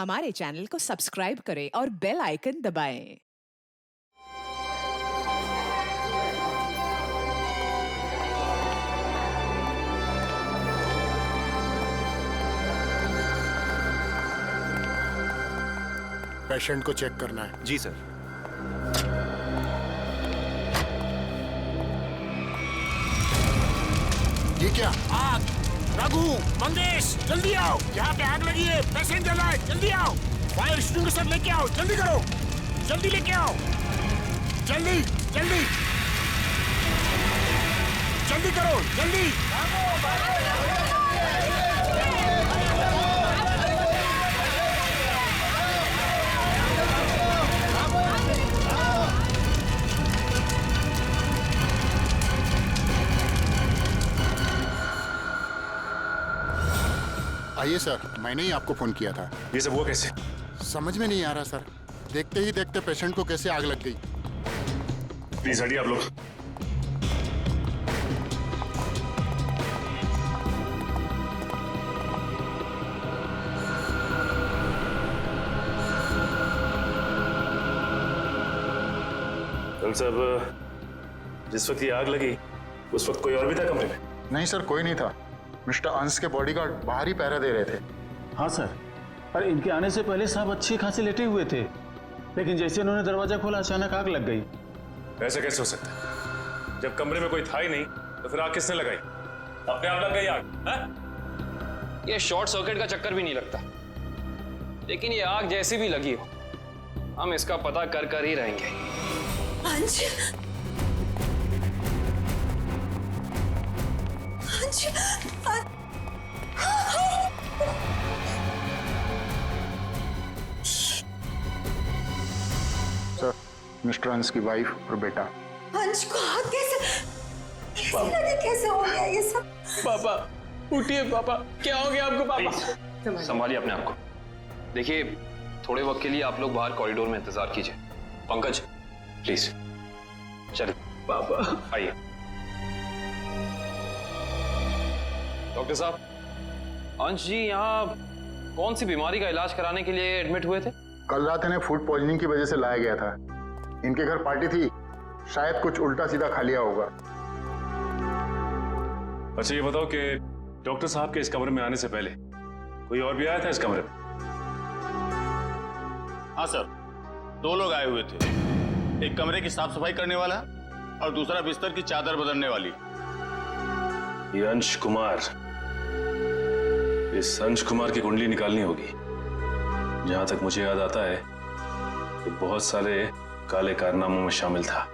हमारे चैनल को सब्सक्राइब करें और बेल आइकन दबाएं। पेशेंट को चेक करना है। जी सर। ये क्या? आग! रघु, मंगेश, जल्दी आओ! यहाँ पे आग लगी है, पेशेंट जल रहा है, जल्दी आओ! फायर एक्सटिंग्विशर लेके आओ, जल्दी करो! जल्दी लेके आओ! जल्दी, जल्दी! जल्दी करो, जल्दी! आइए सर, मैंने ही आपको फोन किया था। ये सब हुआ कैसे? समझ में नहीं आ रहा सर। देखते ही देखते पेशेंट को कैसे आग लग गई। प्लीज हटिए आप लोग। तुम सब जिस वक्त ये आग लगी उस वक्त कोई और भी था कमरे में? नहीं सर, कोई नहीं था। मिस्टर अंश के बॉडीगार्ड बाहर ही पहरा दे रहे थे। हाँ सर, अरे इनके आने से पहले साहब अच्छी खासी लेटे हुए थे, लेकिन जैसे उन्होंने दरवाजा खोला अचानक आग लग गई। ऐसा कैसे हो सकता है? जब कमरे में कोई था ही नहीं तो फिर आग किसने लगाई? अपने आप लग गई आग? हाँ? ये शॉर्ट सर्किट का चक्कर भी नहीं लगता, लेकिन ये आग जैसी भी लगी हो हम इसका पता कर कर ही रहेंगे। अंश, अंश, सर, मिस्टर अंश की वाइफ और बेटा। अंश को आग कैसे हो गया ये सब? पापा उठिए, पापा क्या हो गया आपको? पापा संभालिए अपने आप को। देखिए थोड़े वक्त के लिए आप लोग बाहर कॉरिडोर में इंतजार कीजिए। पंकज प्लीज चलिए। पापा आइए। डॉक्टर साहब, अंश जी यहाँ कौन सी बीमारी का इलाज कराने के लिए एडमिट हुए थे? कल रात इन्हें फूड पॉइजनिंग की वजह से लाया गया था। इनके घर पार्टी थी, शायद कुछ उल्टा सीधा खा लिया होगा। अच्छा ये बताओ कि डॉक्टर साहब के इस कमरे में आने से पहले कोई और भी आया था इस कमरे में? हाँ सर, 2 लोग आए हुए थे। एक कमरे की साफ सफाई करने वाला और दूसरा बिस्तर की चादर बदलने वाली। ये अंश कुमार, इस अंश कुमार की कुंडली निकालनी होगी। जहां तक मुझे याद आता है कि बहुत सारे काले कारनामों में शामिल था।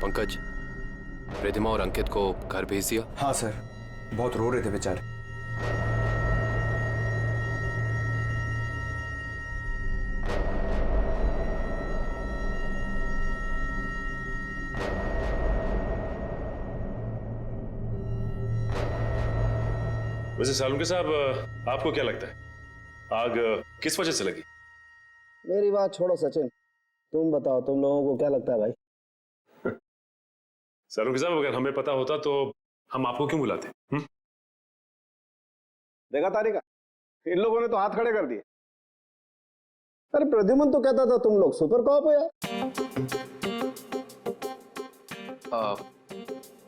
पंकज, रिधिमा और अंकित को घर भेज दिया? हाँ सर, बहुत रो रहे थे बेचारे। वैसे सालुंके साहब, आपको क्या लगता है आग किस वजह से लगी? मेरी बात छोड़ो सचिन, तुम बताओ, तुम लोगों को क्या लगता है भाई? सालुंके साहब, अगर हमें पता होता तो हम आपको क्यों बुलाते? देखा तारिका, इन लोगों ने तो हाथ खड़े कर दिए। अरे प्रद्युमन तो कहता था तुम लोग सुपर कॉप हो यार।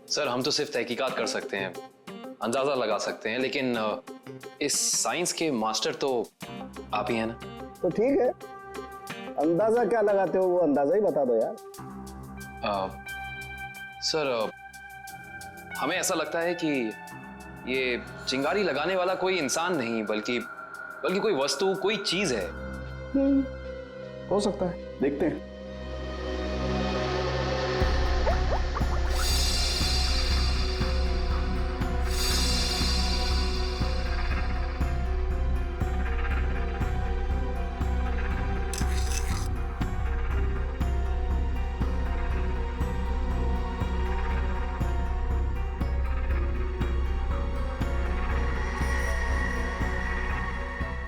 सर हम तो सिर्फ तहकीकात कर सकते हैं, अंदाजा लगा सकते हैं, लेकिन इस साइंस के मास्टर तो आप ही हैं ना। तो ठीक है, अंदाजा क्या लगाते हो वो अंदाजा ही बता दो यार। सर हमें ऐसा लगता है कि ये चिंगारी लगाने वाला कोई इंसान नहीं बल्कि कोई वस्तु, कोई चीज है। हो सकता है, देखते हैं।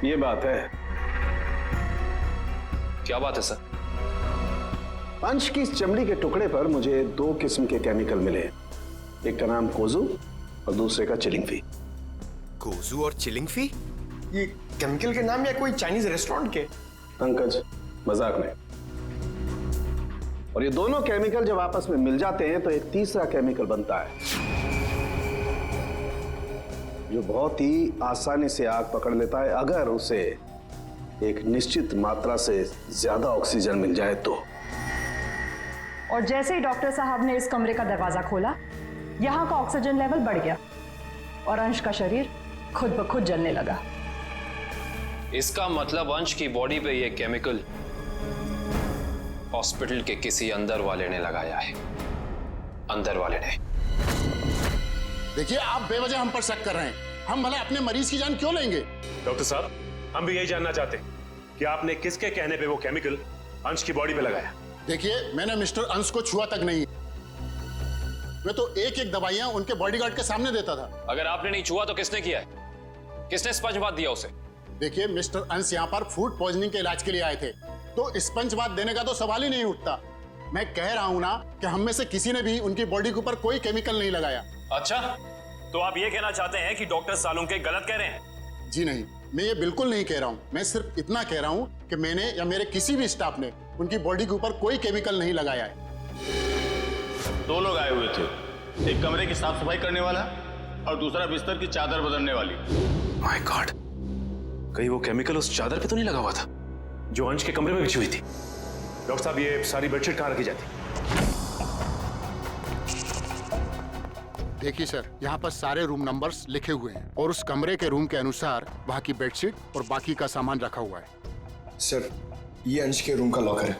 ये बात है। क्या बात है सर? अंश की इस चमड़ी के टुकड़े पर मुझे 2 किस्म के केमिकल मिले। एक का नाम कोजू और दूसरे का चिलिंग फी। गोजू और चिलिंग फी? ये केमिकल के नाम या कोई चाइनीज रेस्टोरेंट के? पंकज, मजाक नहीं। और ये दोनों केमिकल जब आपस में मिल जाते हैं तो एक तीसरा केमिकल बनता है जो बहुत ही आसानी से आग पकड़ लेता है अगर उसे एक निश्चित मात्रा से ज्यादा ऑक्सीजन मिल जाए तो। और जैसे ही डॉक्टर साहब ने इस कमरे का दरवाजा खोला, यहाँ का ऑक्सीजन लेवल बढ़ गया और अंश का शरीर खुद ब खुद जलने लगा। इसका मतलब अंश की बॉडी पे ये केमिकल हॉस्पिटल के किसी अंदर वाले ने लगाया है। अंदर वाले ने। देखिए, आप बेवजह हम पर शक कर रहे हैं। हम भला अपने मरीज की जान क्यों लेंगे? डॉक्टर साहब, हम भी यही जानना चाहते हैं कि आपने किसके कहने पे वो केमिकल अंश की बॉडी पे लगाया। देखिए, मैंने मिस्टर अंश को छुआ तक नहीं। मैं तो एक एक दवाइयां उनके बॉडीगार्ड के सामने देता था। अगर आपने नहीं छुआ तो किसने किया है? किसने स्पंज बाथ दिया उसे? देखिए, मिस्टर अंश यहाँ पर फूड पॉइजनिंग के इलाज के लिए आए थे, तो स्पंज बाथ देने का तो सवाल ही नहीं उठता। मैं कह रहा हूँ ना कि हम में से किसी ने भी उनकी बॉडी के ऊपर कोई केमिकल नहीं लगाया। अच्छा, तो आप ये कहना चाहते हैं कि डॉक्टर सालुंके गलत कह रहे हैं? जी नहीं, मैं ये बिल्कुल नहीं कह रहा हूँ। मैं सिर्फ इतना कह रहा हूँ कि मैंने या मेरे किसी भी स्टाफ ने उनकी बॉडी के ऊपर कोई केमिकल नहीं लगाया है। 2 लोग आए हुए थे, एक कमरे की साफ सफाई करने वाला और दूसरा बिस्तर की चादर बदलने वाली। माय गॉड, कहीं वो केमिकल उस चादर पे तो नहीं लगा हुआ था जो अंश के कमरे में बिछी हुई थी? डॉक्टर साहब, ये सारी बेडशीट कहाँ रखी जाती? देखिए सर, यहाँ पर सारे रूम नंबर्स लिखे हुए हैं और उस कमरे के रूम के अनुसार वहाँ की बेडशीट और बाकी का सामान रखा हुआ है। सर, ये अंश के रूम का लॉकर है।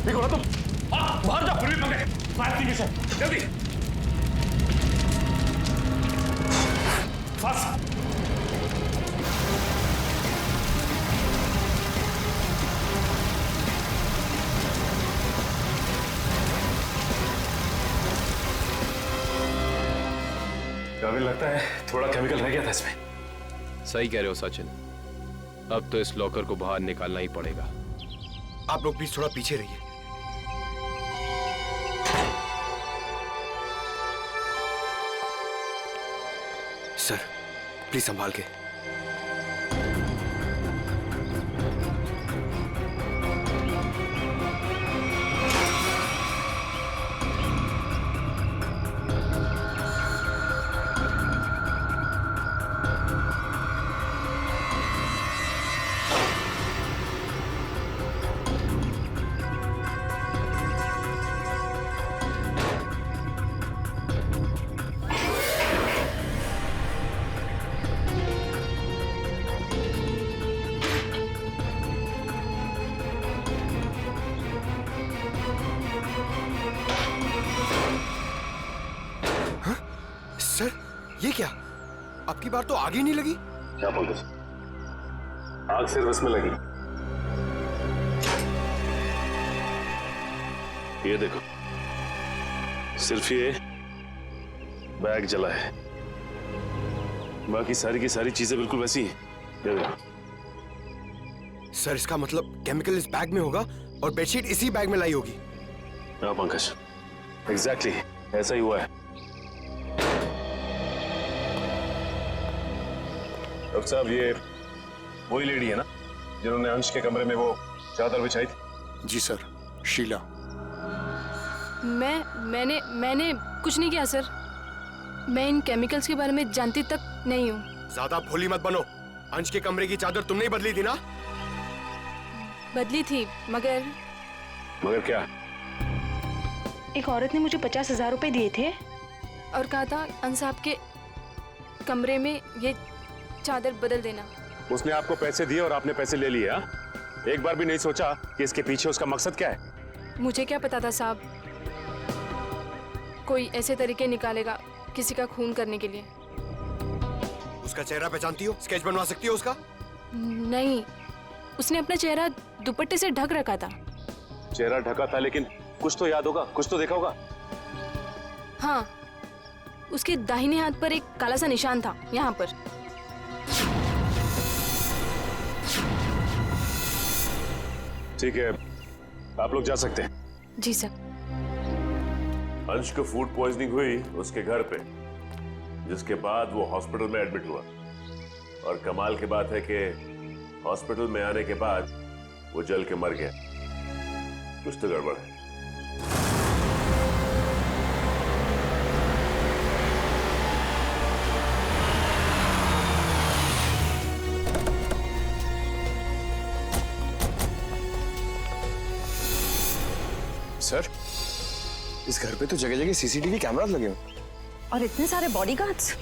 ठीक हो ना तुम? बाहर जाओ, फिर भी पकड़े। फायर एक्सटिंग्विशर, जल्दी। फास्ट। अभी लगता है थोड़ा केमिकल रह गया था इसमें। सही कह रहे हो सचिन, अब तो इस लॉकर को बाहर निकालना ही पड़ेगा। आप लोग प्लीज थोड़ा पीछे रहिए। सर, प्लीज संभाल के। सर, ये क्या? आपकी बार तो आग ही नहीं लगी। क्या पंकज, आग सिर्फ इसमें लगी। ये देखो, सिर्फ ये बैग जला है, बाकी सारी की सारी चीजें बिल्कुल वैसी हैं। ये देखो। सर, इसका मतलब केमिकल इस बैग में होगा और बेडशीट इसी बैग में लाई होगी। हाँ पंकज, एग्जैक्टली ऐसा ही हुआ है। डॉक्टर साहब, ये वही लेडी है ना जिन्होंने अंश के कमरे में वो चादर बिछाई थी? जी सर, शीला। मैंने कुछ नहीं किया सर। मैं इन केमिकल्स के बारे में जानती तक नहीं हूँ। ज्यादा भोली मत बनो। अंश के कमरे की चादर तुमने ही बदली थी ना? बदली थी, मगर क्या? एक औरत ने मुझे 50,000 रुपए दिए थे और कहा था अंश साहब के कमरे में ये चादर बदल देना। उसने आपको पैसे दिए और आपने पैसे ले लिए? हाँ? एक बार भी नहीं सोचा कि इसके पीछे उसका मकसद क्या है? मुझे क्या पता था साहब, कोई ऐसे तरीके निकालेगा किसी का खून करने के लिए। उसका चेहरा पहचानती हो? स्केच बनवा सकती हो उसका? नहीं, उसने अपना चेहरा दुपट्टे से ढक रखा था। चेहरा ढका था, लेकिन कुछ तो याद होगा, कुछ तो देखा होगा। हाँ, उसके दाहिने हाथ पर एक काला सा निशान था, यहाँ पर। ठीक है, आप लोग जा सकते हैं। जी सर। अंश को फूड पॉइजनिंग हुई उसके घर पे, जिसके बाद वो हॉस्पिटल में एडमिट हुआ। और कमाल की बात है कि हॉस्पिटल में आने के बाद वो जल के मर गया। कुछ तो गड़बड़ है। सर, इस घर पे तो जगह जगह सीसीटीवी कैमरास लगे हैं। और इतने सारे बॉडीगार्ड्स।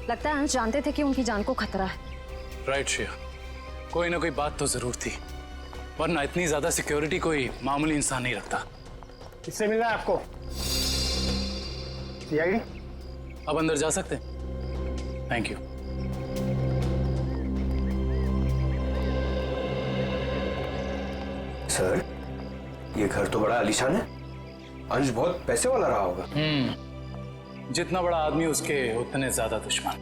लगता है अंश जानते थे कि उनकी जान को खतरा है। राइट श्रेया, कोई ना कोई बात तो जरूर थी, वरना इतनी ज्यादा सिक्योरिटी कोई मामूली इंसान नहीं रखता। किससे मिला है आपको? सीआईडी? अब अंदर जा सकते हैं? Thank you. सर, ये घर तो बड़ा आलीशान है। अंश बहुत पैसे वाला रहा होगा। जितना बड़ा आदमी उसके उतने ज्यादा दुश्मन।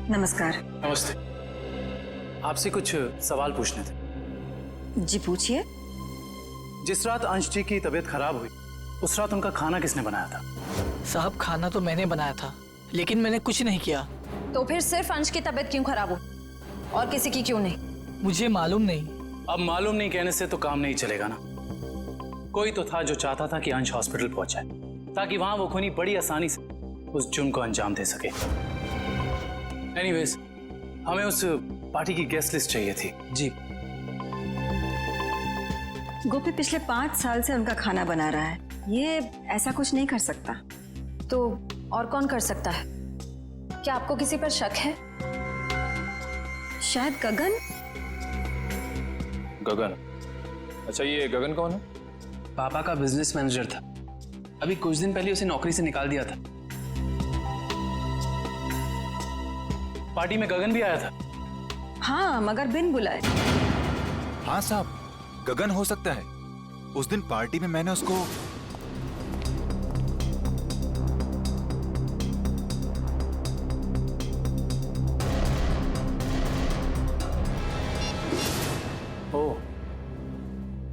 नमस्कार। नमस्ते। आपसे कुछ सवाल पूछने थे। जी पूछिए। जिस रात अंश जी की तबीयत खराब हुई, उस रात उनका खाना किसने बनाया था? साहब, खाना तो मैंने बनाया था, लेकिन मैंने कुछ नहीं किया। तो फिर सिर्फ अंश की तबीयत क्यों खराब हो और किसी की क्यों नहीं? मुझे मालूम नहीं। अब मालूम नहीं कहने से तो काम नहीं चलेगा ना। कोई तो था जो चाहता था कि अंश हॉस्पिटल पहुंचे, ताकि वहां वो खूनी बड़ी आसानी से उस जुर्म को अंजाम दे सके। एनीवेज, हमें उस पार्टी की गेस्ट लिस्ट चाहिए थी। जी। गोपी पिछले 5 साल से उनका खाना बना रहा है। ये ऐसा कुछ नहीं कर सकता। तो और कौन कर सकता है? क्या आपको किसी पर शक है? शायद गगन। गगन? अच्छा, ये गगन कौन है? पापा का बिजनेस मैनेजर था। अभी कुछ दिन पहले उसे नौकरी से निकाल दिया था। पार्टी में गगन भी आया था? हाँ, मगर बिन बुलाए। हाँ साहब, गगन हो सकता है। उस दिन पार्टी में मैंने उसको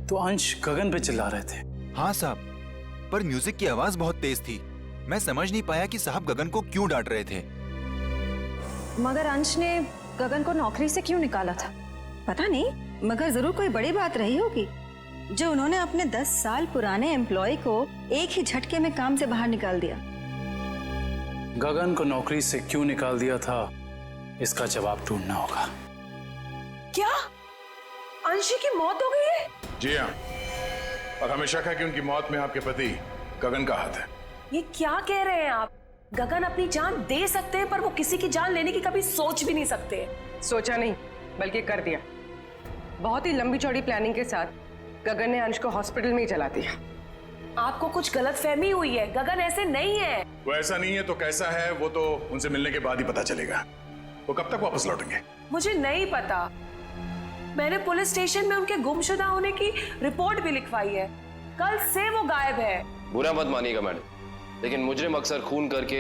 तो अंश गगन पे चिल्ला रहे थे? हाँ साहब, पर म्यूजिक की आवाज बहुत तेज थी। मैं समझ नहीं पाया कि साहब गगन को क्यों डांट रहे थे। मगर अंश ने गगन को नौकरी से क्यों निकाला था? पता नहीं, मगर जरूर कोई बड़ी बात रही होगी जो उन्होंने अपने 10 साल पुराने एम्प्लॉय को एक ही झटके में काम से बाहर निकाल दिया। गगन को नौकरी से क्यों निकाल दिया था, इसका जवाब ढूंढना होगा। क्या अंशी की मौत हो गई है? जी हाँ, और हमें शक है कि उनकी मौत में आपके पति गगन का हाथ है। ये क्या कह रहे हैं आप? गगन अपनी जान दे सकते हैं, पर वो किसी की जान लेने की कभी सोच भी नहीं सकते। सोचा नहीं, बल्कि कर दिया। बहुत ही लंबी चौड़ी प्लानिंग के साथ गगन ने अंश को हॉस्पिटल में ही जला दिया। आपको कुछ गलतफहमी हुई है। गगन ऐसे नहीं है। वो ऐसा नहीं है तो कैसा है, वो तो उनसे मिलने के बाद ही पता चलेगा। वो कब तक वापस लौटेंगे? मुझे नहीं पता। मैंने पुलिस स्टेशन में उनके गुमशुदा होने की रिपोर्ट भी लिखवाई है। कल से वो गायब है। बुरा मत मानिएगा मैडम, लेकिन मुजरिम अक्सर खून करके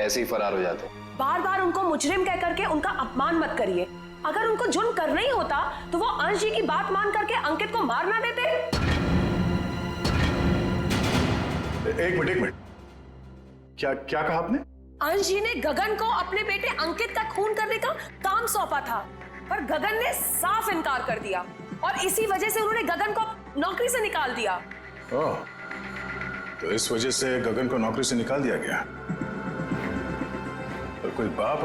ऐसे ही फरार हो जाते हैं। बार बार उनको मुजरिम कह करके उनका अपमान मत करिए। अगर उनको जुर्म करना ही होता तो वो अंश जी की बात मान करके अंकित को मार ना देते। एक मिनट, क्या कहा आपने? अंश जी ने गगन को अपने बेटे अंकित का खून करने का काम सौंपा था, पर गगन ने साफ इनकार कर दिया और इसी वजह से उन्होंने गगन को नौकरी से निकाल दिया। ओह, तो इस वजह से गगन को नौकरी से निकाल दिया गया। और कोई बाप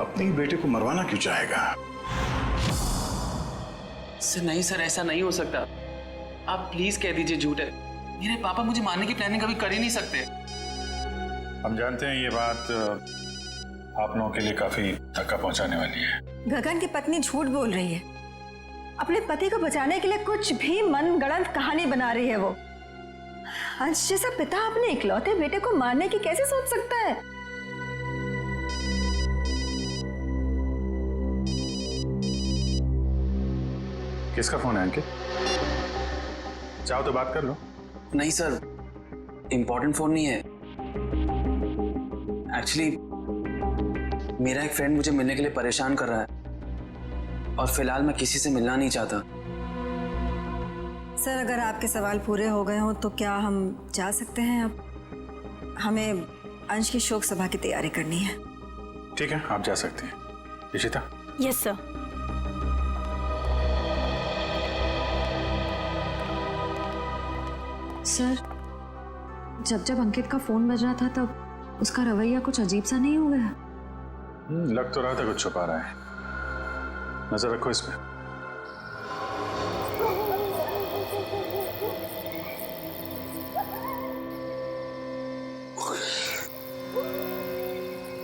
अपने बेटे को मरवाना क्यों चाहेगा? सर नहीं सर, ऐसा नहीं हो सकता। आप प्लीज कह दीजिए झूठ है। मेरे पापा मुझे मारने की प्लानिंग कभी कर ही नहीं सकते। हम जानते हैं ये बात आप लोगों के लिए काफी धक्का पहुंचाने वाली है। गगन की पत्नी झूठ बोल रही है। अपने पति को बचाने के लिए कुछ भी मनगढ़ंत कहानी बना रही है वो। अंश जैसा पिता अपने इकलौते बेटे को मारने की कैसे सोच सकता है? किसका फोन है अंकित? चाहो तो बात कर लो। नहीं सर, इंपॉर्टेंट फोन नहीं है। एक्चुअली मेरा एक फ्रेंड मुझे मिलने के लिए परेशान कर रहा है। और फिलहाल मैं किसी से मिलना नहीं चाहता। सर, अगर आपके सवाल पूरे हो गए हों तो क्या हम जा सकते हैं अब? हमें अंश की शोक सभा की तैयारी करनी है। ठीक है, आप जा सकते हैं। इशिता। Yes sir. सर, जब जब अंकित का फोन बज रहा था तब उसका रवैया कुछ अजीब सा नहीं हो गया? लग तो रहा था कुछ छुपा रहा है। नजर रखो इस पे।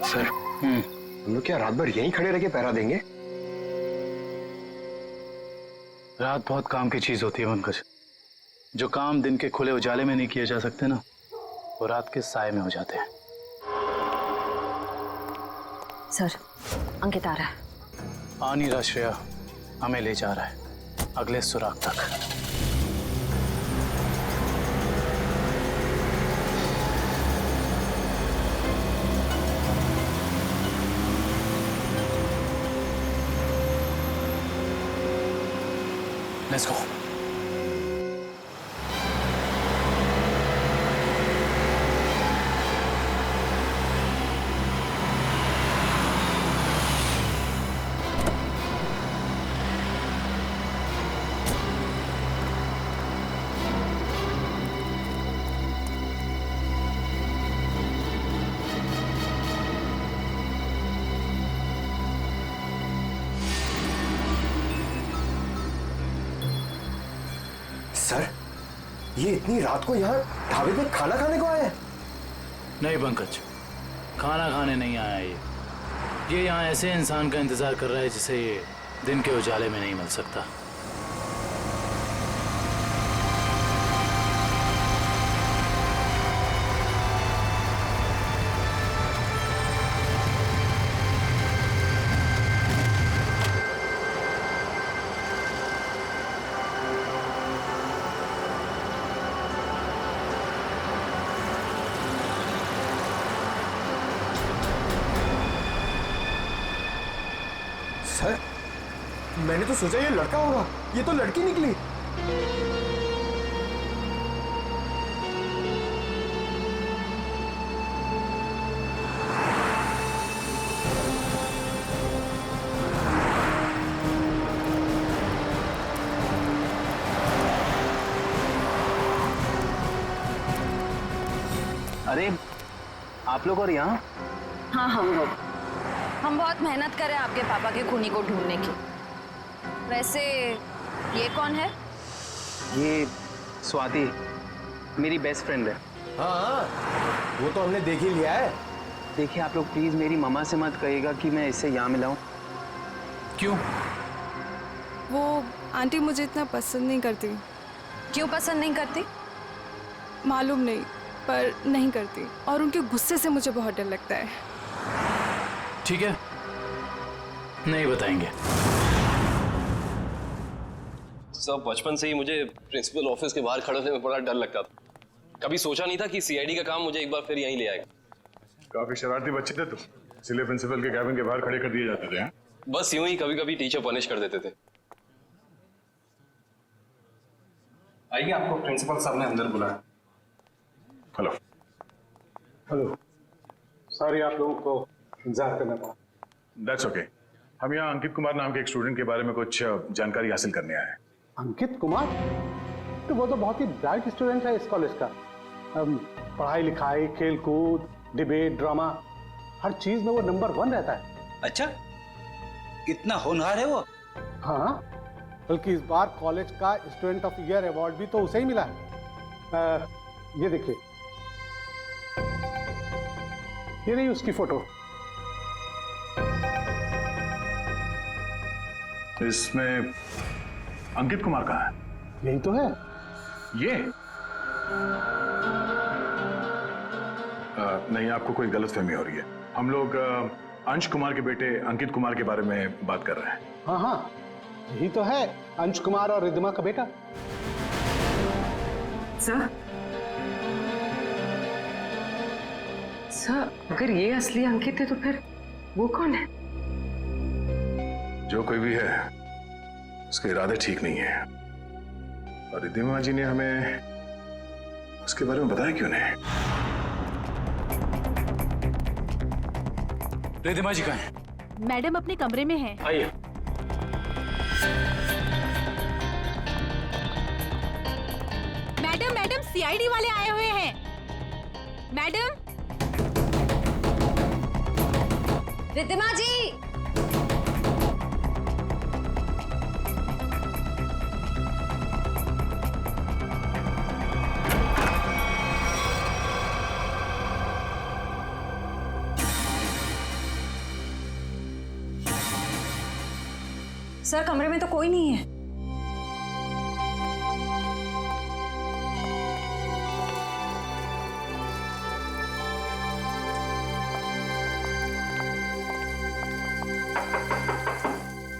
सर, हम लोग क्या रात भर यहीं खड़े रह के पहरा देंगे? रात बहुत काम की चीज होती है पंकज। जो काम दिन के खुले उजाले में नहीं किए जा सकते ना, वो रात के साए में हो जाते हैं। सर, अंकित आ रहा है। आ नहीं रहा श्रेया, हमें ले जा रहा है अगले सुराग तक। Let's go. सर, ये इतनी रात को यहाँ ढाबे पे खाना खाने को आया है? नहीं पंकज, खाना खाने नहीं आया ये यहाँ ऐसे इंसान का इंतजार कर रहा है जिसे ये दिन के उजाले में नहीं मिल सकता। सर, मैंने तो सोचा ये लड़का होगा, ये तो लड़की निकली। अरे आप लोग और यहाँ? हाँ, हम बहुत मेहनत करें आपके पापा के खूनी को ढूंढने की। वैसे ये कौन है? ये स्वाति, मेरी बेस्ट फ्रेंड है। हाँ, वो तो हमने देख ही लिया है। देखिए आप लोग प्लीज मेरी मम्मा से मत कहिएगा कि मैं इससे यहाँ मिला हूँ। क्यों? वो आंटी मुझे इतना पसंद नहीं करती। क्यों पसंद नहीं करती? मालूम नहीं, पर नहीं करती। और उनके गुस्से से मुझे बहुत डर लगता है। ठीक है, नहीं बताएंगे। सब बचपन से ही मुझे प्रिंसिपल ऑफिस के बाहर खड़े होने में बड़ा डर लगता था। कभी सोचा नहीं था कि सीआईडी का काम मुझे एक बार फिर यहीं ले आएगा। काफी शरारती बच्चे थे तुम, इसलिए प्रिंसिपल के कैबिन के बाहर खड़े कर दिए जाते थे। बस यूं ही कभी कभी टीचर पनिश कर देते थे। आइए, आपको प्रिंसिपल साहब ने अंदर बुलाया। हेलो। हेलो, सॉरी आप लोगों को इंतजार करना पड़ा। That's okay. हम यहाँ अंकित कुमार नाम के एक स्टूडेंट के बारे में कुछ जानकारी हासिल करने आए हैं। अंकित कुमार? तो वो तो बहुत ही ब्राइट स्टूडेंट है इस कॉलेज का। पढ़ाई लिखाई, खेल कूद, डिबेट, ड्रामा, हर चीज में वो नंबर 1 रहता है। अच्छा, इतना होनहार है वो? हाँ, बल्कि इस बार कॉलेज का स्टूडेंट ऑफ ईयर अवार्ड भी तो उसे ही मिला है। ये देखिए, ये नहीं उसकी फोटो। इसमें अंकित कुमार कहाँ है? यही तो है। ये नहीं, आपको कोई गलतफहमी हो रही है। हम लोग अंश कुमार के बेटे अंकित कुमार के बारे में बात कर रहे हैं। हाँ हाँ, यही तो है, अंश कुमार और रिद्धिमा का बेटा। सर, अगर ये असली अंकित है तो फिर वो कौन है? जो कोई भी है उसके इरादे ठीक नहीं है, और रिद्धिमा जी ने हमें उसके बारे में बताया क्यों नहीं? रिद्धिमा जी कहाँ हैं? मैडम अपने कमरे में हैं। आइए। मैडम सीआईडी वाले आए हुए हैं। मैडम। रिद्धिमा जी। सर कमरे में तो कोई नहीं है।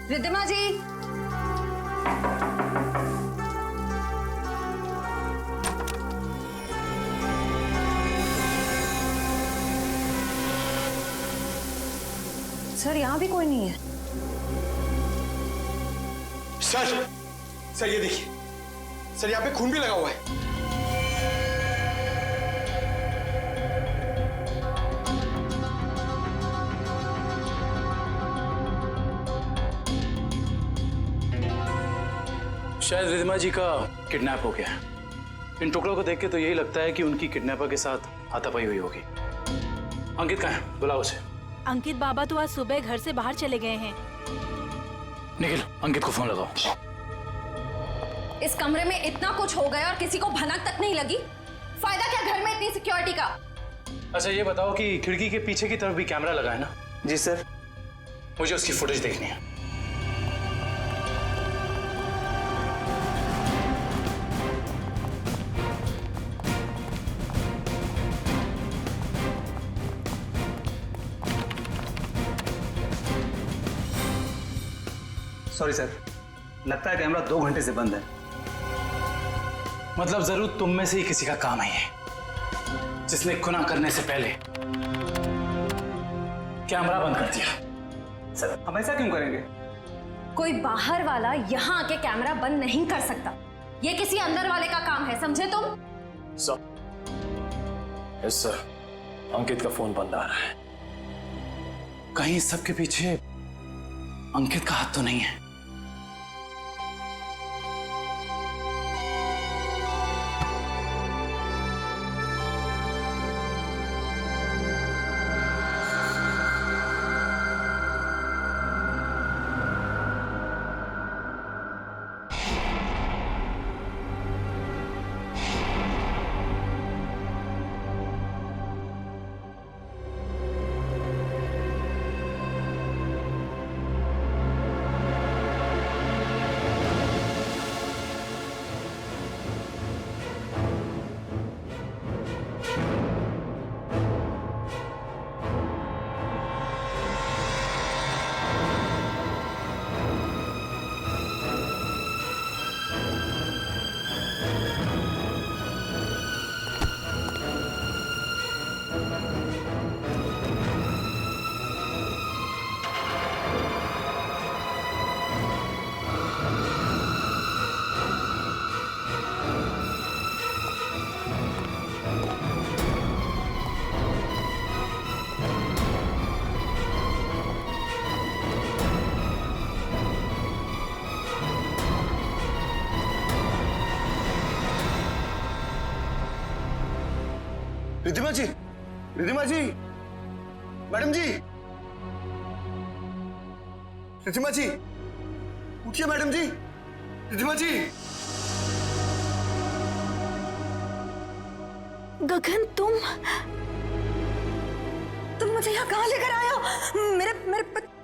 रिद्धिमा जी। सर यहाँ भी कोई नहीं है। सर ये देखिए, सर यहाँ पे खून भी लगा हुआ है। शायद रिद्धिमा जी का किडनैप हो गया। इन टुकड़ों को देख के तो यही लगता है कि उनकी किडनैपर के साथ हाथापाई हुई होगी। अंकित कहाँ है? बुलाओ उसे। अंकित बाबा तो आज सुबह घर से बाहर चले गए हैं। निखिल, अंकित को फोन लगाओ। इस कमरे में इतना कुछ हो गया और किसी को भनक तक नहीं लगी। फायदा क्या घर में इतनी सिक्योरिटी का? अच्छा ये बताओ कि खिड़की के पीछे की तरफ भी कैमरा लगा है ना? जी सर। मुझे उसकी फुटेज देखनी है। सॉरी सर, लगता है कैमरा 2 घंटे से बंद है। मतलब जरूर तुम में से ही किसी का काम है ये, जिसने खुना करने से पहले कैमरा बंद कर दिया। सर हम ऐसा क्यों करेंगे? कोई बाहर वाला यहाँ आके कैमरा बंद नहीं कर सकता। ये किसी अंदर वाले का काम है, समझे तुम? Yes sir. अंकित का फोन बंद आ रहा है। कहीं इस सब के पीछे अंकित का हाथ तो नहीं है? रिद्धिमा जी, रिद्धिमा जी, मैडम जी, रिद्धिमा जी, उठिए मैडम जी, रिद्धिमा जी। गगन तुम मुझे यहाँ कहाँ लेकर आए हो? मेरे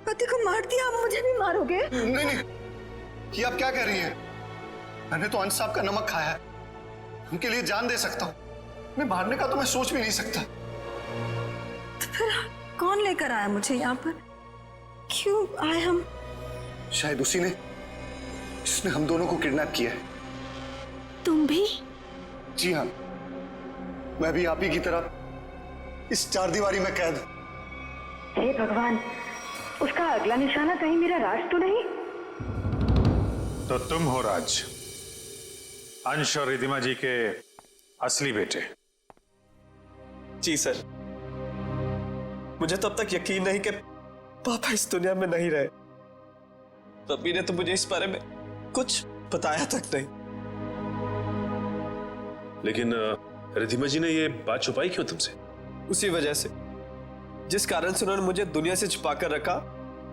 पति को मार दिया, आप मुझे भी मारोगे? नहीं, ये आप क्या कह रही हैं? मैंने तो अंश साहब का नमक खाया है, उनके लिए जान दे सकता हूँ। मैं मारने का तो मैं सोच भी नहीं सकता। तो फिर कौन लेकर आया मुझे यहाँ पर? क्यों आए हम? शायद उसी ने जिसने हम दोनों को किडनैप किया है। तुम भी? जी हाँ, मैं भी आप ही की तरह इस चारदीवारी में कैद। हे भगवान, उसका अगला निशाना कहीं मेरा राज तो नहीं? तो तुम हो राज, अंश और रिधिमा जी के असली बेटे। जी सर, मुझे तो अब तक यकीन नहीं कि पापा इस दुनिया में नहीं रहे। मम्मी ने तो मुझे इस बारे में कुछ बताया तक नहीं। लेकिन रिधिमा जी ने ये बात छुपाई क्यों तुमसे? उसी वजह से जिस कारण से उन्होंने मुझे दुनिया से छुपा कर रखा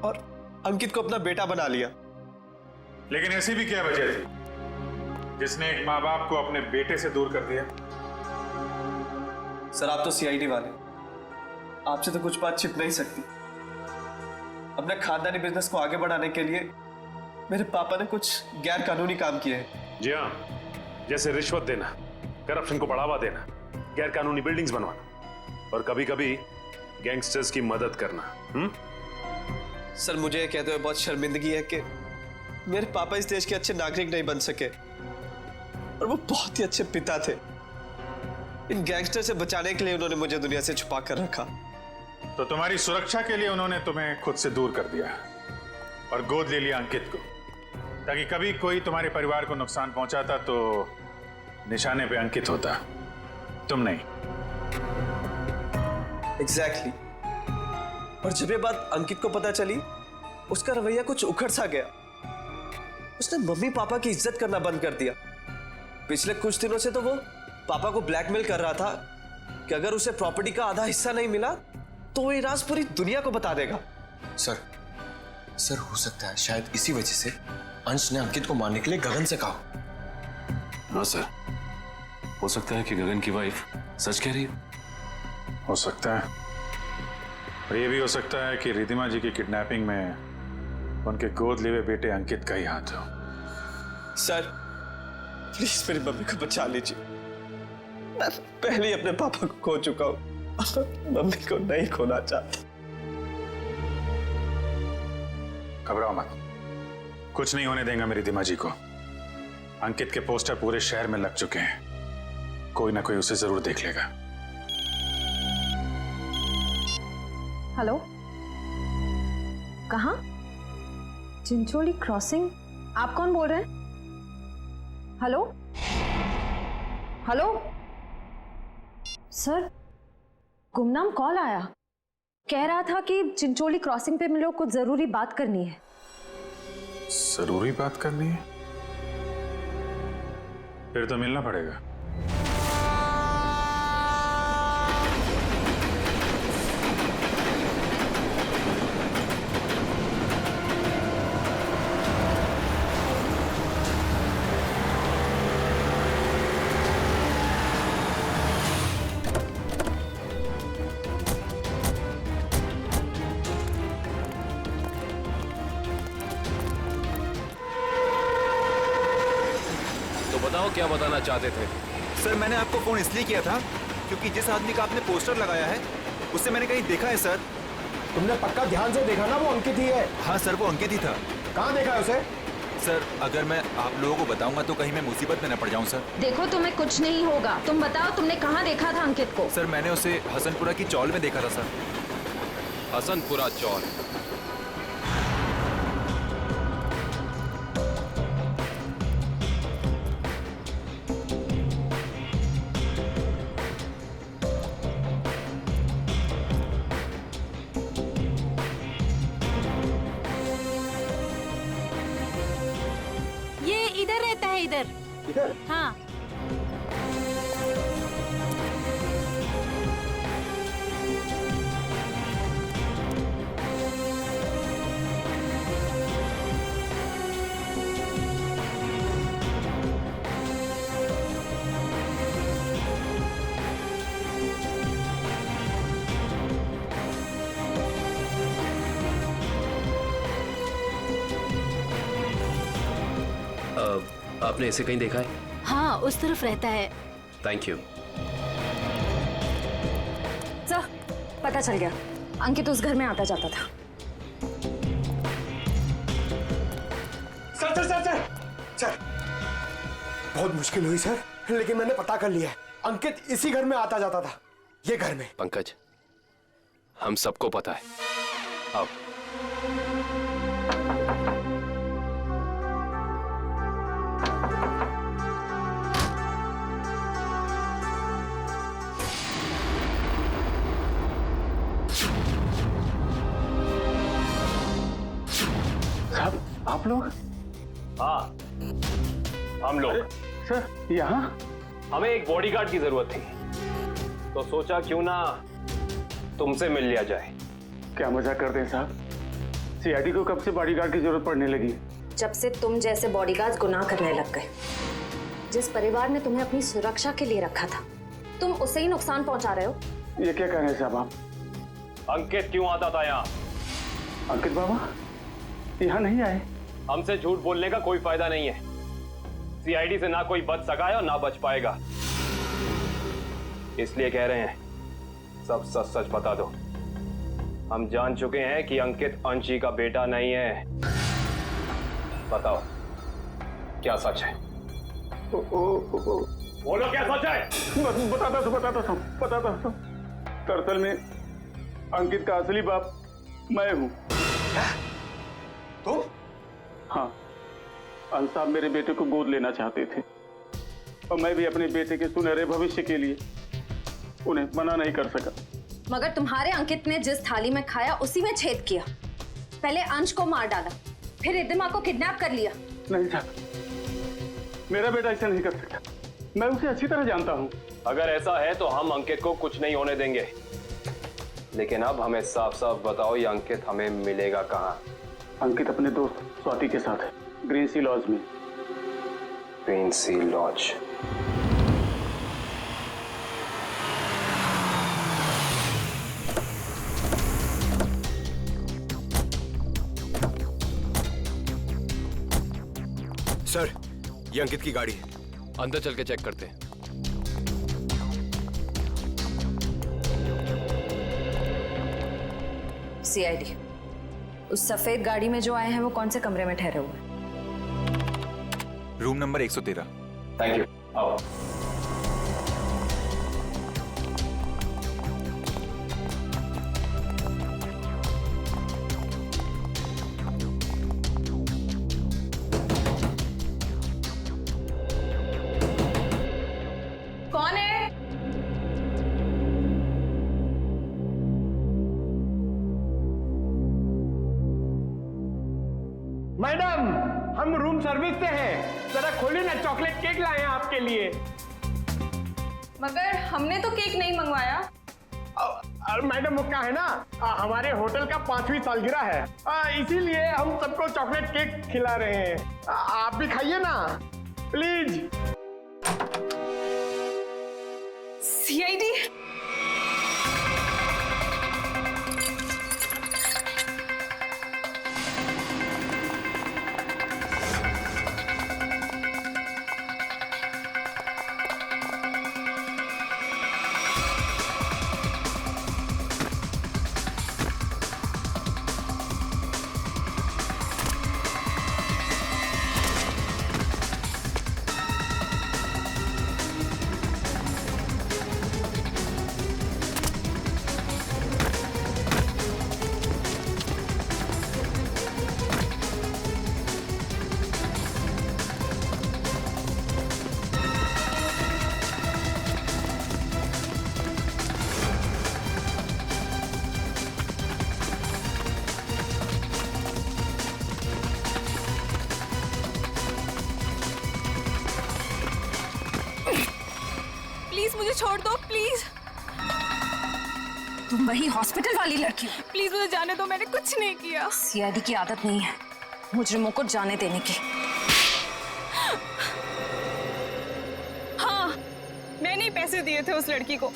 और अंकित को अपना बेटा बना लिया। लेकिन ऐसी भी क्या वजह थी जिसने एक माँ बाप को अपने बेटे से दूर कर दिया? सर, आप तो सीआईडी वाले, आपसे तो कुछ बात छिप नहीं सकती। अपने खानदानी बिजनेस को आगे बढ़ाने के लिए मेरे पापा ने कुछ गैर कानूनी काम किए हैं। जी हाँ, जैसे रिश्वत देना, करप्शन को बढ़ावा देना, गैर कानूनी बिल्डिंग्स बनवाना और कभी कभी गैंगस्टर्स की मदद करना। सर, मुझे ये कहते हुए बहुत शर्मिंदगी है कि मेरे पापा इस देश के अच्छे नागरिक नहीं बन सके और वो बहुत ही अच्छे पिता थे। इन गैंगस्टर से बचाने के लिए उन्होंने मुझे दुनिया से छुपा कर रखा। तो तुम्हारी सुरक्षा के लिए उन्होंने तुम्हें खुद से दूर कर दिया और गोद ले लिया अंकित को, ताकि कभी कोई तुम्हारे परिवार को नुकसान पहुंचाता तो निशाने पे अंकित होता, तुम नहीं। एग्जैक्टली। और जब ये बात अंकित को पता चली, उसका रवैया कुछ उखड़ सा गया। उसने मम्मी पापा की इज्जत करना बंद कर दिया। पिछले कुछ दिनों से तो वो पापा को ब्लैकमेल कर रहा था कि अगर उसे प्रॉपर्टी का आधा हिस्सा नहीं मिला तो वो ये राज पूरी दुनिया को बता देगा। सर हो सकता है शायद इसी वजह से अंश ने अंकित को मारने के लिए गगन से कहा। हाँ सर, हो सकता है कि गगन की वाइफ सच कह रही हो सकता है, और ये भी हो सकता है कि रिधिमा जी की किडनैपिंग में उनके गोद लिए हुए बेटे अंकित का ही हाथ हो। सर, प्लीज मेरी मम्मी को बचा लीजिए। मैं पहले ही अपने पापा को खो चुका हूं, मम्मी को नहीं खोना चाहता। घबराओ मत, कुछ नहीं होने देंगे मेरी रिधिमा जी को। अंकित के पोस्टर पूरे शहर में लग चुके हैं, कोई ना कोई उसे जरूर देख लेगा। हेलो, कहाँ? चिंचोली क्रॉसिंग? आप कौन बोल रहे हैं? हेलो हेलो सर, गुमनाम कॉल आया, कह रहा था कि चिंचोली क्रॉसिंग पे मिलो, कुछ जरूरी बात करनी है। जरूरी बात करनी है? फिर तो मिलना पड़ेगा। बताओ क्या बताना चाहते थे? सर, मैंने आपको फोन इसलिए किया था क्योंकि जिस आदमी का आपने पोस्टर लगाया है उससे मैंने कहीं देखा है सर। तुमने पक्का ध्यान से देखा ना? वो अंकित ही है। हाँ सर, वो अंकित ही था। कहाँ देखा है उसे? सर, अगर मैं आप लोगों को बताऊंगा तो कहीं मैं मुसीबत में न पड़ जाऊं सर। देखो, तुम्हें कुछ नहीं होगा। तुम बताओ, तुमने कहाँ देखा था अंकित को? सर, मैंने उसे हसनपुरा की चौल में देखा था सर। हसनपुरा चौल? इधर रहता है। इधर? हाँ। आपने इसे कहीं देखा है? हाँ, उस तरफ रहता है। Thank you. सर, पता चल गया, अंकित उस घर में आता जाता था। Sir sir sir sir sir, बहुत मुश्किल हुई सर, लेकिन मैंने पता कर लिया है। अंकित इसी घर में आता जाता था, ये घर में। पंकज, हम सबको पता है। अब साहब आप लोग? हाँ, हम लोग। सर यहाँ? हमें एक बॉडीगार्ड की जरूरत थी, तो सोचा क्यों ना तुमसे मिल लिया जाए। क्या मजाक करते हैं साहब? सीआईडी को कब से बॉडीगार्ड की जरूरत पड़ने लगी? जब से तुम जैसे बॉडीगार्ड गुनाह करने लग गए। जिस परिवार ने तुम्हें अपनी सुरक्षा के लिए रखा था, तुम उसे ही नुकसान पहुंचा रहे हो। ये क्या कह रहे हैं साहब आप? अंकित क्यों आता था यहाँ? अंकित बाबा यहाँ नहीं आए। हमसे झूठ बोलने का कोई फायदा नहीं है। सीआईडी से ना कोई बच सका है और ना बच पाएगा, इसलिए कह रहे हैं सब सच सच बता दो। हम जान चुके हैं कि अंकित अंशी का बेटा नहीं है। बताओ क्या सच है? बोलो क्या सच है? बताता हूँ। दरअसल में अंकित का असली बाप मैं हूँ। तुम? हाँ, अंश साहब मेरे बेटे को गोद लेना चाहते थे और मैं भी अपने बेटे के सुनहरे भविष्य के लिए उन्हें मना नहीं कर सका। मगर तुम्हारे अंकित ने जिस थाली में खाया उसी में छेद किया। पहले अंश को मार डाला, फिर रिद्धिमा को किडनैप कर लिया। नहीं साहब, मेरा बेटा ऐसा नहीं कर सकता। मैं उसे अच्छी तरह जानता हूँ। अगर ऐसा है तो हम अंकित को कुछ नहीं होने देंगे, लेकिन अब हमें साफ साफ बताओ ये अंकित हमें मिलेगा कहाँ? अंकित अपने दोस्त स्वाति के साथ है, ग्रीन सी लॉज में। ग्रीन सी लॉज? सर, ये अंकित की गाड़ी है। अंदर चल के चेक करते हैं। सीआईडी, उस सफेद गाड़ी में जो आए हैं वो कौन से कमरे में ठहरे हुए हैं? Room number 113। Thank you. आओ। कौन है? मैडम, हम रूम सर्विस से हैं। जरा खोलिए ना, चॉकलेट केक लाए हैं आपके लिए। मगर हमने तो केक नहीं मंगवाया। मैडम वो क्या है ना, हमारे होटल का 5वीं सालगिरह है, इसीलिए हम सबको चॉकलेट केक खिला रहे हैं। आप भी खाइए ना प्लीज। सीआईडी, प्लीज मुझे छोड़ दो, प्लीज। तुम वही हॉस्पिटल वाली लड़की हो? प्लीज मुझे जाने दो, मैंने कुछ नहीं किया। सीआईडी की आदत नहीं है मुजरिमों को जाने देने की। हाँ, मैंने ही पैसे दिए थे उस लड़की को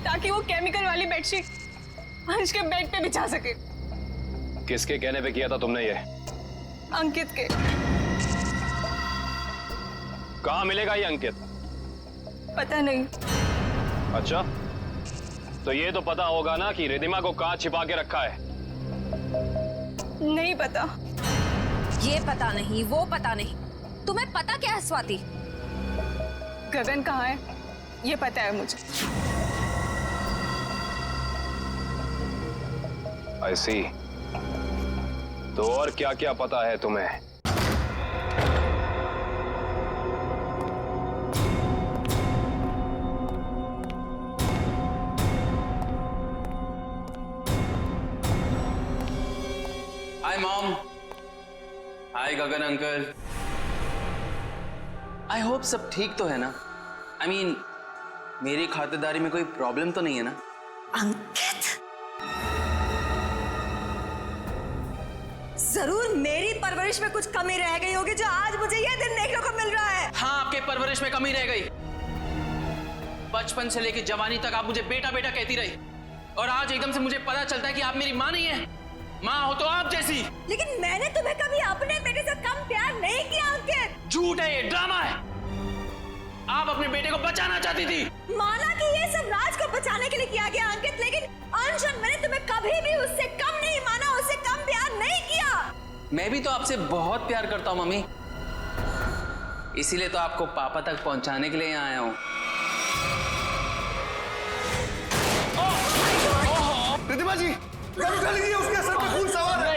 ताकि वो केमिकल वाली बेडशीट अंश के बेड पे बिछा सके। किसके कहने पे किया था तुमने ये? अंकित के। कहाँ मिलेगा ये अंकित? पता नहीं। अच्छा, तो ये तो पता होगा ना कि रिद्धिमा को कहाँ छिपा के रखा है? नहीं पता। ये पता नहीं, वो पता नहीं, तुम्हें पता क्या है स्वाति? गगन कहाँ है ये पता है मुझे। I see। तो और क्या क्या पता है तुम्हें? Hi mom, hi Gagan uncle. I hope सब ठीक तो है ना? आई मीन मेरी खातिरदारी में कोई प्रॉब्लम तो नहीं है ना? अंकित, जरूर मेरी परवरिश में कुछ कमी रह गई होगी जो आज मुझे यह दिन देखने को मिल रहा है। हाँ, आपके परवरिश में कमी रह गई। बचपन से लेकर जवानी तक आप मुझे बेटा बेटा कहती रही, और आज एकदम से मुझे पता चलता है कि आप मेरी माँ नहीं है। माँ हो तो आप जैसी। लेकिन मैंने तुम्हें कभी अपने बेटे से कम प्यार नहीं किया अंकित। झूठ है, ये ड्रामा है। आप अपने बेटे को बचाना चाहती थी। माना कि ये सब राज को बचाने के लिए किया गया अंकित, लेकिन अंशन मैंने तुम्हें कभी भी उससे कम नहीं माना, उससे कम प्यार नहीं किया। मैं भी तो आपसे बहुत प्यार करता हूँ मम्मी, इसीलिए तो आपको पापा तक पहुंचाने के लिए यहाँ आया हूँ। रिद्धिमा जी, गन उठा लीजिए, उसके सर पे खून सवार है।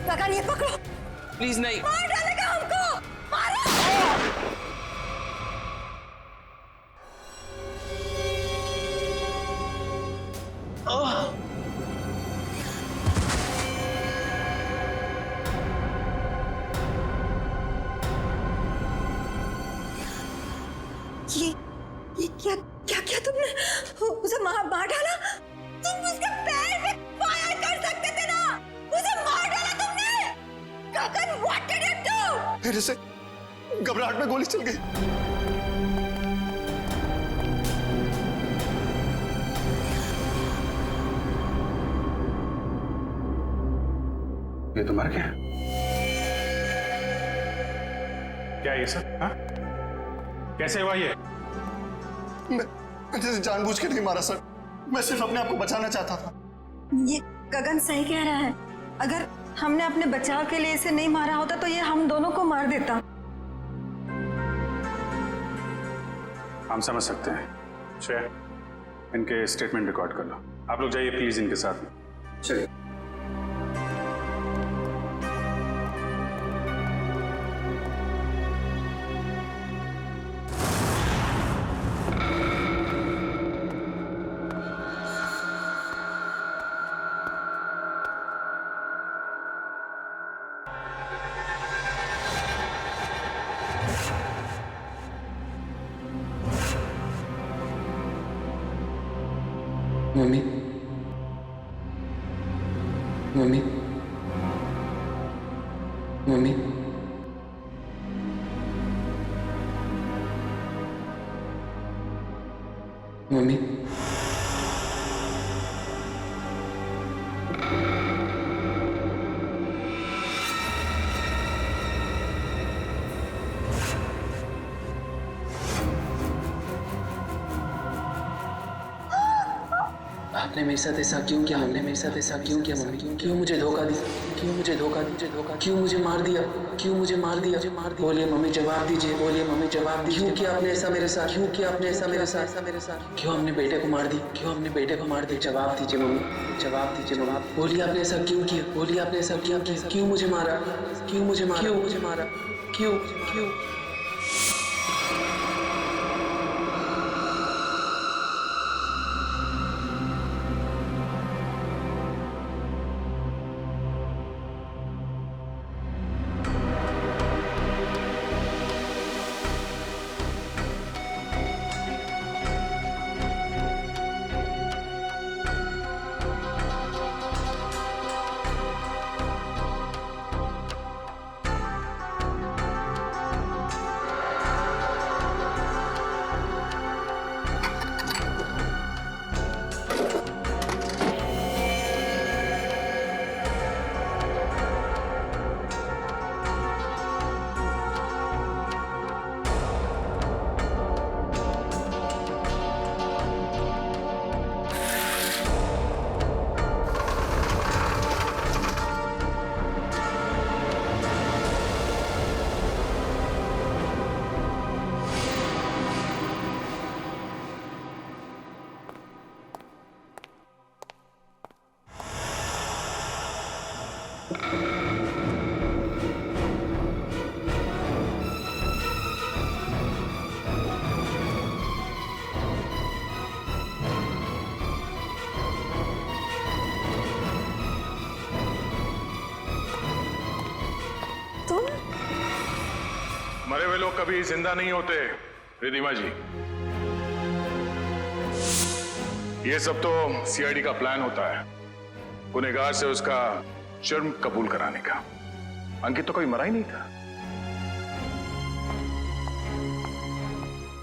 गगन, ये पकड़ो। प्लीज नहीं। मार डालेगा हमको, मारो। ये क्या क्या क्या तुमने उसे मार डाला? तुम उसके पैर में फायर कर सकते थे ना, उसे मार डाला तुमने। गगन, व्हाट डिड यू डू? मेरे से घबराहट में गोली चल गई। ये तो मर गया। क्या ये सब? हाँ? कैसे हुआ ये? मैंने जानबूझ के नहीं मारा सर, मैं सिर्फ अपने आप को बचाना चाहता था। ये गगन सही कह रहा है। अगर हमने अपने बचाव के लिए इसे नहीं मारा होता तो ये हम दोनों को मार देता। हम समझ सकते हैं। श्रेया, इनके स्टेटमेंट रिकॉर्ड कर लो। आप लोग जाइए प्लीज इनके साथ में। चलिए। मम्मी, मम्मी, मम्मी, मम्मी, आपने मेरे साथ ऐसा क्यों किया? हमने मेरे साथ ऐसा क्यों किया मम्मी? क्यों मुझे धोखा दिया? क्यों मुझे धोखा दिया? क्यों मुझे मार दिया? क्यों मुझे मार दिया? बोलिए मम्मी, जवाब दीजिए। बोलिए मम्मी, जवाब दीजिए। क्यों किया आपने ऐसा मेरे साथ? क्यों किया आपने ऐसा मेरे साथ? क्यों हमने बेटे को मार दी? क्यों हमने बेटे को मार दी? जवाब दीजिए मम्मी, जवाब दीजिए मम्मी। बोलिए आपने ऐसा क्यों किया? बोलिए आपने ऐसा क्यों किया? क्यों मुझे मारा? क्यों मुझे मारा? क्यों मुझे मारा? क्यों क्यों? हुए लोग कभी जिंदा नहीं होते रिधिमा जी। ये सब तो सीआईडी का प्लान होता है, गुनहगार से उसका जुर्म कबूल कराने का। अंकित तो कभी मरा ही नहीं था।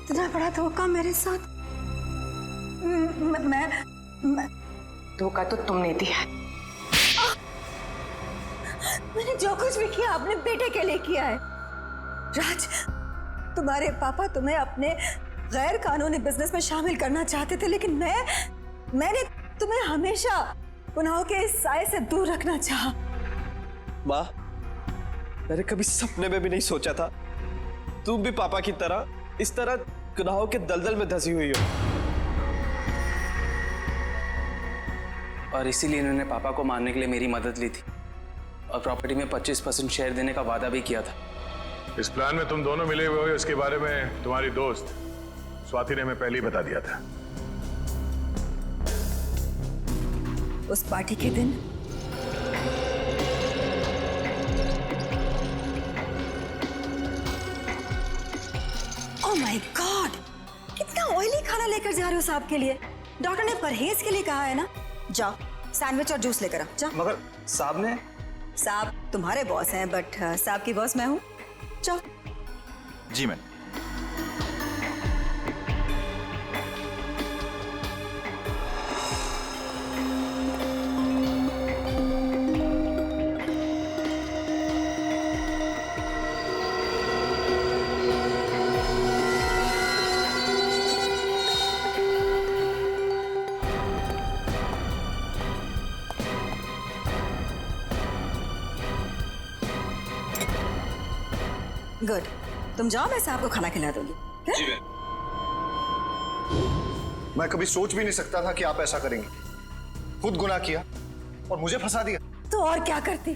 इतना बड़ा धोखा मेरे साथ। मैं धोखा तो तुमने दिया। मैंने जो कुछ भी किया अपने बेटे के लिए किया है। राज, तुम्हारे पापा तुम्हें अपने गैर कानूनी बिजनेस में शामिल करना चाहते थे, लेकिन मैंने तुम्हें हमेशा गुनाहों के इस साए से दूर रखना चाहा। माँ, मैंने कभी सपने में भी नहीं सोचा था तुम भी पापा की तरह इस तरह गुनाहों के दलदल में धंसी हुई हो। और इसीलिए इन्होंने पापा को मारने के लिए मेरी मदद ली थी और प्रॉपर्टी में 25% शेयर देने का वादा भी किया था। इस प्लान में तुम दोनों मिले हुए हो, इसके बारे में तुम्हारी दोस्त स्वाति ने हमें पहले ही बता दिया था। उस पार्टी के दिन ओह माय गॉड, कितना ऑयली खाना लेकर जा रहे हो साहब के लिए? डॉक्टर ने परहेज के लिए कहा है ना। जाओ सैंडविच और जूस लेकर आओ, जाओ। मगर साहब ने? साहब तुम्हारे बॉस हैं, बट साहब की बॉस मैं हूँ। जाओ। जी मैम। गुड, तुम जाओ, मैं साहब को खाना खिला दूंगी। जी मैं कभी सोच भी नहीं सकता था कि आप ऐसा करेंगे। खुद गुनाह किया और मुझे फंसा दिया। तो और क्या करती?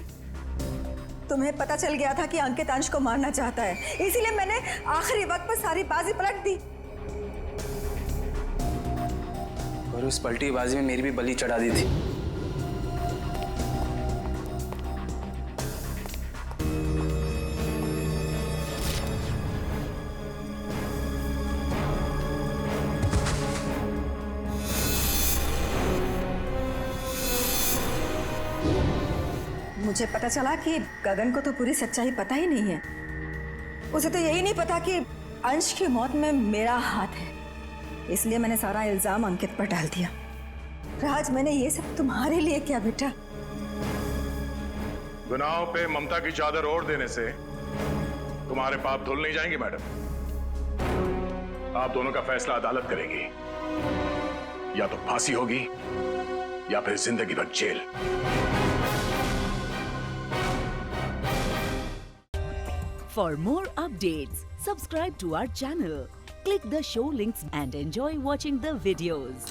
तुम्हें पता चल गया था कि अंकित अंश को मारना चाहता है, इसीलिए मैंने आखिरी वक्त पर सारी बाजी पलट दी। और उस पलटी बाजी में मेरी भी बलि चढ़ा दी थी। मुझे पता चला कि गगन को तो पूरी सच्चाई पता ही नहीं है। उसे तो यही नहीं पता कि अंश की मौत में मेरा हाथ है, इसलिए मैंने सारा इल्जाम अंकित पर डाल दिया। राज, मैंने ये सब तुम्हारे लिए किया बेटा। गुनाहों पे ममता की चादर ओढ़ देने से तुम्हारे पाप धुल नहीं जाएंगे मैडम। आप दोनों का फैसला अदालत करेगी, या तो फांसी होगी या फिर जिंदगी भर jail. For more updates, subscribe to our channel, click the show links and enjoy watching the videos.